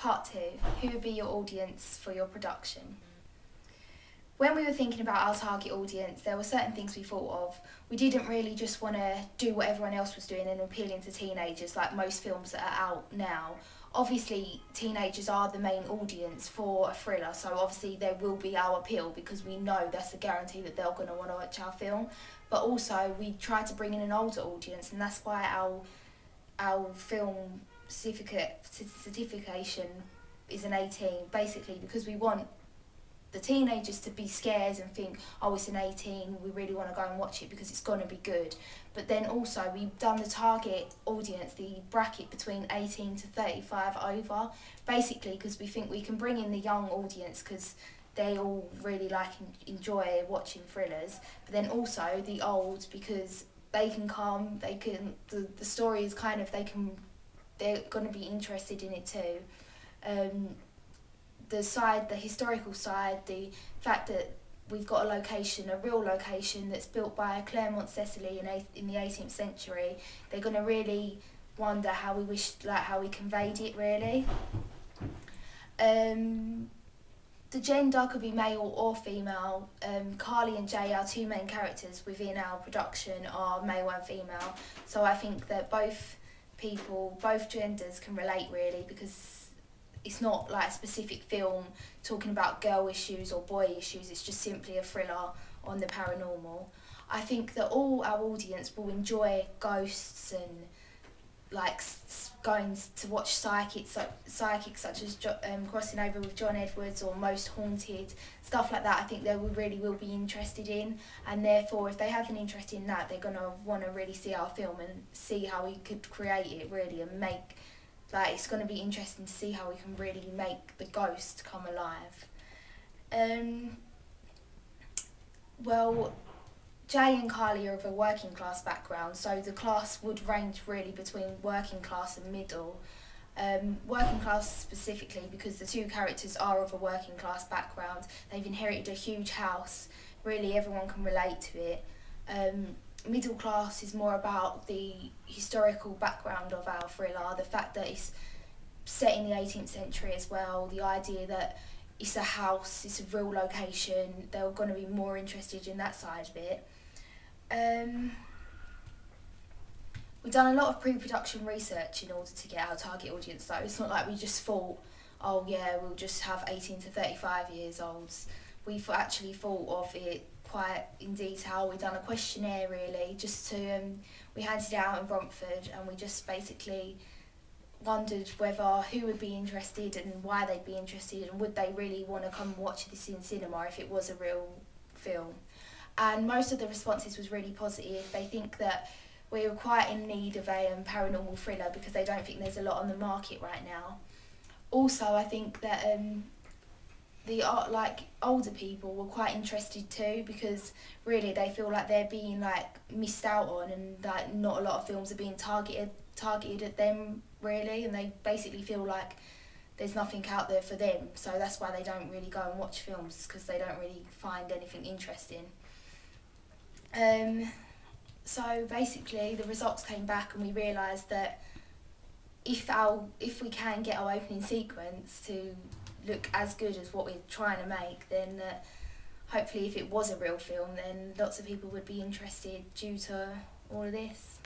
Part 2. Who would be your audience for your production? When we were thinking about our target audience, there were certain things we thought of. We didn't really just want to do what everyone else was doing and appealing to teenagers like most films that are out now. Obviously, teenagers are the main audience for a thriller, so obviously there will be our appeal because we know that's a guarantee that they're going to want to watch our film. But also, we try to bring in an older audience, and that's why our film certification is an 18, basically because we want the teenagers to be scared and think, oh, it's an 18, we really want to go and watch it because it's going to be good. But then also we've done the target audience, the bracket between 18 to 35 over, basically because we think we can bring in the young audience because they all really enjoy watching thrillers, but then also the old because the story is they're going to be interested in it too. The historical side, the fact that we've got a real location that's built by Clermont Cecily in the 18th century, they're going to really wonder how we conveyed it really. The gender could be male or female. Carly and Jay, our two main characters within our production, are male and female. So I think that both genders can relate really because it's not like a specific film talking about girl issues or boy issues, it's just simply a thriller on the paranormal. I think that all our audience will enjoy ghosts and going to watch psychics such as Crossing Over with John Edwards or Most Haunted, stuff like that. I think they will be interested in, and therefore if they have an interest in that, they're going to want to really see our film and see how we could create it really and make, it's going to be interesting to see how we can really make the ghost come alive. Well, Jay and Carly are of a working class background, so the class would range really between working class and middle. Working class specifically because the two characters are of a working class background. They've inherited a huge house. Really, everyone can relate to it. Middle class is more about the historical background of our thriller, the fact that it's set in the 18th century as well, the idea that it's a house, it's a real location. They're going to be more interested in that side of it. We've done a lot of pre-production research in order to get our target audience though. It's not like we just thought, oh yeah, we'll just have 18 to 35 years olds. We've actually thought of it quite in detail. We've done a questionnaire really, we handed it out in Bromford, and we just basically wondered who would be interested and why they'd be interested and would they really want to come and watch this in cinema if it was a real film. And most of the responses was really positive. They think that we were quite in need of a paranormal thriller because they don't think there's a lot on the market right now. Also, I think that older people were quite interested too because really they feel like they're being missed out on, and not a lot of films are being targeted at them really, and they basically feel like there's nothing out there for them, so that's why they don't really go and watch films because they don't really find anything interesting. So basically the results came back and we realised that if we can get our opening sequence to look as good as what we're trying to make, then hopefully if it was a real film then lots of people would be interested due to all of this.